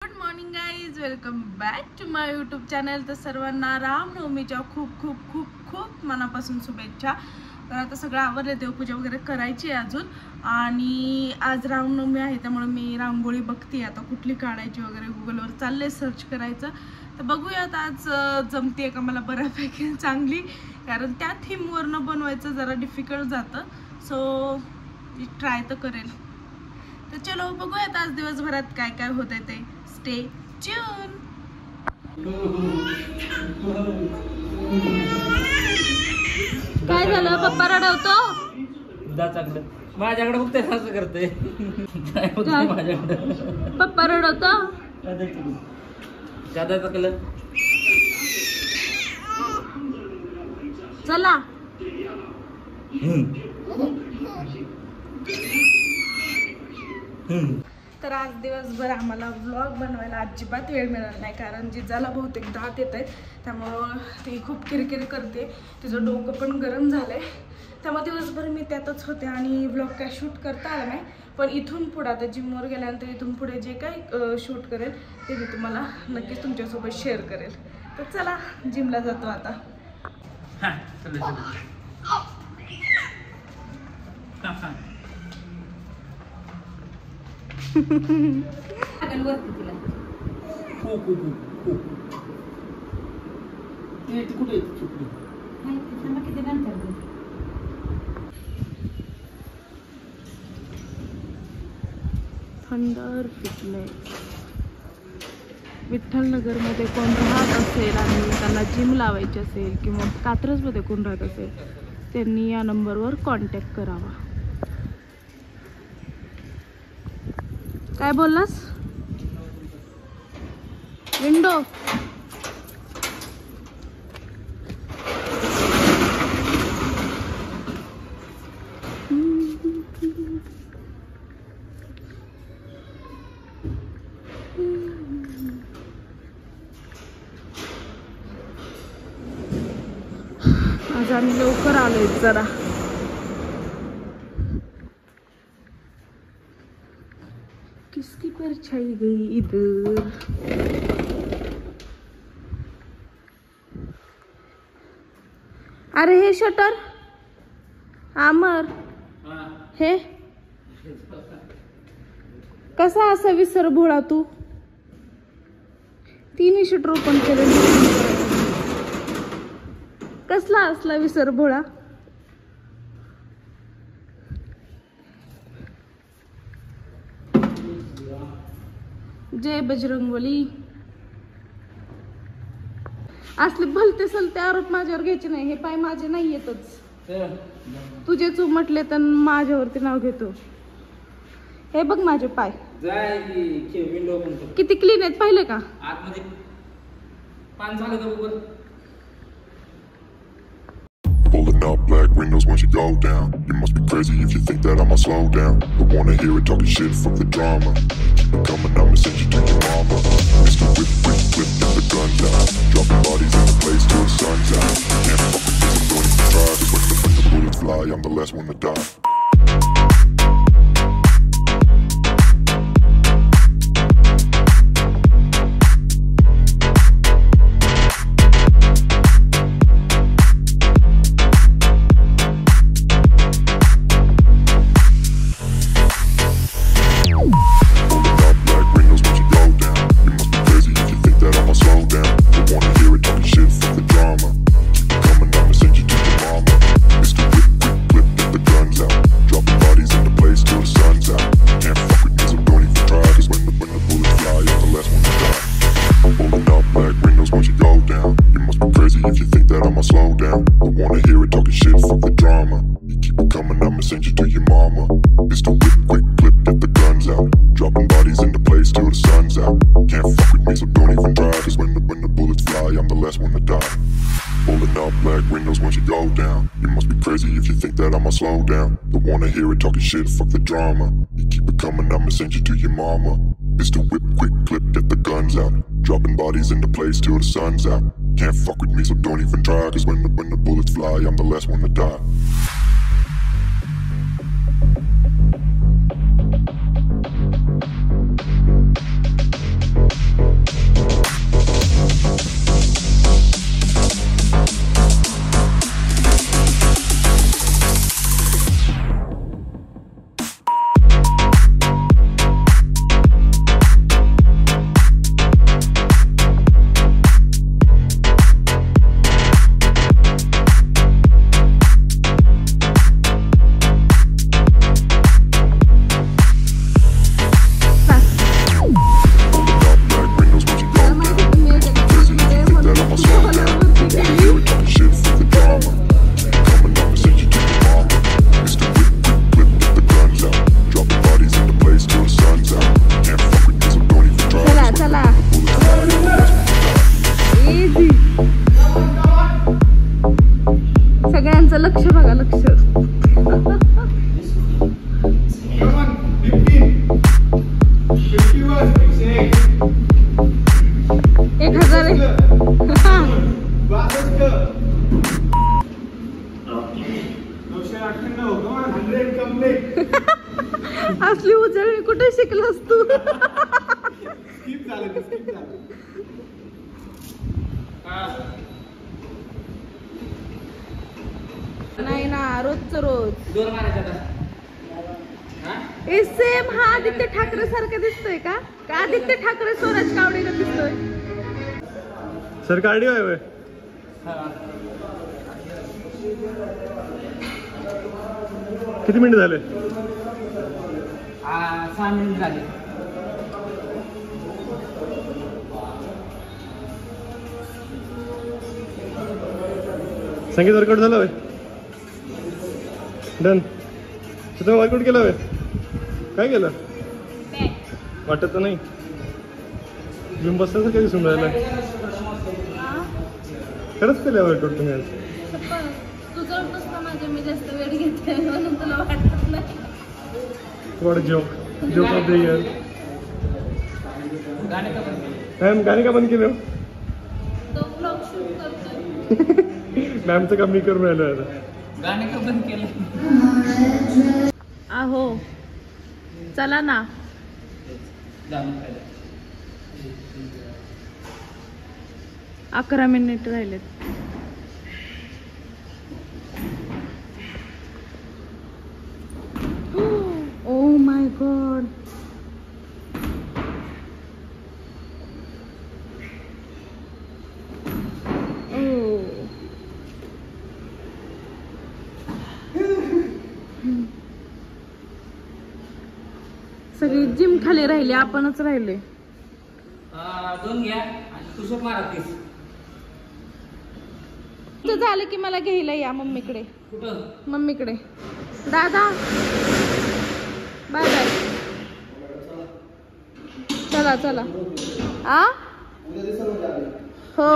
Good morning guys, welcome back to my YouTube channel. तर सर्वांना रामनवमीच्या खूप खूप खूप खूप मनापासून शुभेच्छा. तर आता सगळं आवरले, देवपूजा वगैरे करायची आहे अजून. आणि आज रामनवमी आहे त्यामुळे मी रांगोळी बघते आता कुठली काढायची वगैरे. गुगलवर चालले सर्च करायचं. तर बघूयात आज जमते का मला बऱ्यापैकी चांगली, कारण त्या थीमवरनं बनवायचं जरा डिफिकल्ट जातं. सो ट्राय तर करेल. तर चलो बघूयात आज दिवसभरात काय काय होत आहे ते. Stay tune. काय झालं? पप्पा रडवतो. माझ्याकडे बघते असं करते. माझ्याकडे पप्पा रडवतो. जादा कलर. चला. तर आज दिवसभर आम्हाला व्लॉग बनवायला अजिबात वेळ मिळाला नाही, कारण जिजाला बहुतेक दात येत आहेत. त्यामुळं ती खूप किरकिर करते, तिचं डोकं पण गरम झालं आहे. त्यामुळे दिवसभर मी त्यातच होते आणि व्लॉग काय शूट करता आला नाही. पण इथून पुढे आता जिमवर गेल्यानंतर इथून पुढे जे काही शूट करेल ते मी तुम्हाला नक्कीच तुमच्यासोबत शेअर करेल. तर चला, जिमला जातो आता. Thunder fitness. विठ्ठलनगरमध्ये कोण राहत असेल आणि त्यांना जिम लावायची असेल किंवा कात्रजमध्ये कोण राहत असेल त्यांनी या नंबरवर कॉन्टॅक्ट करावा. काय बोललास? विंडो. आज आम्ही लवकर आलोय जरा. किसकी परछाई गई इधर. अरे हे शटर आमर हे कसा असा विसर भोळा तू. तिन्ही शटर ओपन केले. कसला असला विसर भोळा. जय बजरंगबली. असले भलते सलते आरोप माझ्यावर घ्यायचे नाही. हे पाय माझे नाही येतच. तुझे चुमटले तर माझ्यावरती नाव घेतो. हे बघ माझे पाय किती क्लीन आहेत, पाहिले का? आतमध्ये पान झालं का बघ. Pulling up black windows once you go down. You must be crazy if you think that I'ma slow down. Don't wanna hear it talking shit, fuck the drama. Keep it coming, I'ma send you to your mama. Mr. Whip, whip, whip, get the guns out. Dropping bodies in the place till the sun's out. Can't fuck with this, I'm going to try. Cause when the bullets fly, I'm the last one to die. Slow down, don't wanna hear it talking shit, fuck the drama. You keep it coming, I'ma send you to your mama. Mr. Whip, quick clip, get the guns out. Dropping bodies into place till the sun's out. Can't fuck with me, so don't even try. Cause when the bullets fly, I'm the last one to die. शिकलास तू? नाही ना, रोजच रोज. दोन मारायचे आता. हा? Same हा आदित्य ठाकरे सारखा दिसतोय का? का आदित्य ठाकरे स्वराज कावडेला दिसतोय? सर कार्डिओ आहे. हा. किती मिनिट झाले? 6 मिनिट झाले. संगीत वर्कआउट झालं होय? डन. तुझं वर्कआउट केलं होय? काय केलं? वाटत तर नाही. जिम बसल्यासारखं दिसून राहिलं. खरंच केलं वर्कआउट तुम्ही आज? तुझं नसतं माझे, मी जास्त वेळ घेते म्हणून तुला वाटत नाही. What joke of the year. गाणे का बंद केले? मॅम गाणे का बंद केले? तो ब्लॉग शूट करतोय. मॅमचं काम मी करून राहिलो आता. गाणे का बंद केले? आहो चला ना. जाणून पाहिलं. 11 मिनिट राहिलेत. Oh my God. सगळी जिम खाली राहिली, आपणच राहिले. 2 घ्या आणि पुशअप मारा 30. तुझं झालं की मला घ्यायला या मम्मीकडे. कुठं? मम्मीकडे. दादा बाय बाय. चला चला. आ हो,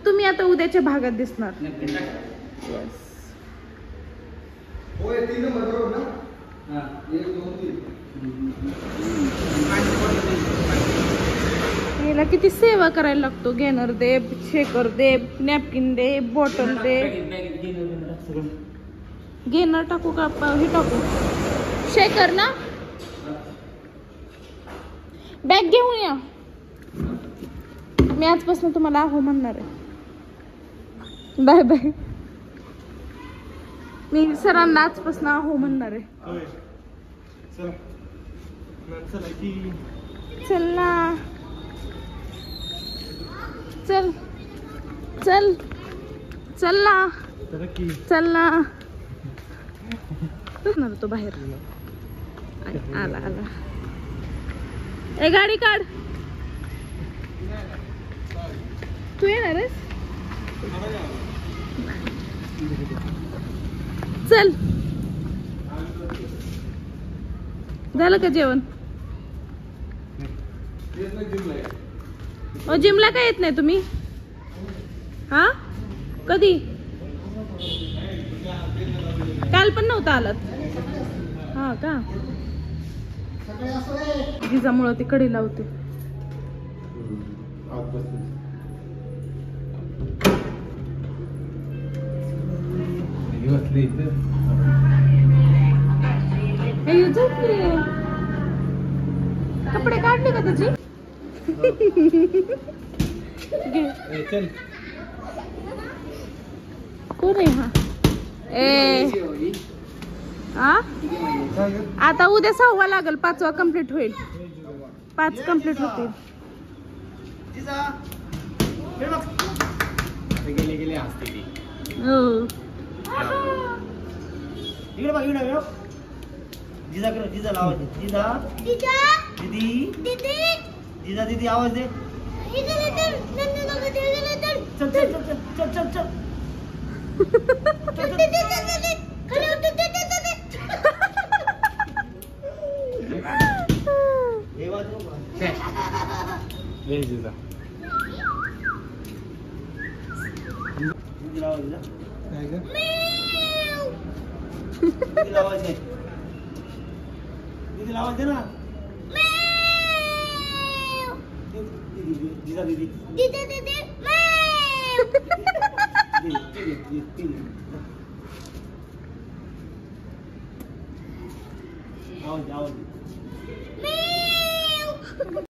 तुम्ही आता उद्याच्या भागात दिसणार. याला किती सेवा करायला लागतो. घेणार दे, शेकर दे, नॅपकिन दे, बॉटल दे. घेणार टाकू का? हे टाकू शेकर ना. बॅग घेऊन या. मी आजपासून तुम्हाला आहो म्हणणार आहे. Bye bye. मी सरांना आजपासून आहो म्हणणार आहे. चल ना, चल चल चल ना, चल ना. तो बाहेर आला आला. ए गाडी काढ. तू येणार आहेस? चल. झालं का जेवण? जिमला काय येत नाही तुम्ही? हा कधी? काल पण नव्हता आलात. हा का? जिजामुळं ती कडी लावते. कपडे काढले का त्याची? चल. कोण आहे हा? आता उद्या 6वा लागल, 5वा कम्प्लीट होईल. 5 कम्प्लीट होतील. जिजा लावा. जिजा दीदी जिजा दीदी आवाज दे. चल चल चल चल चल चल. दीदी आवाज दे ना. जिजा दीदी आवाज दे.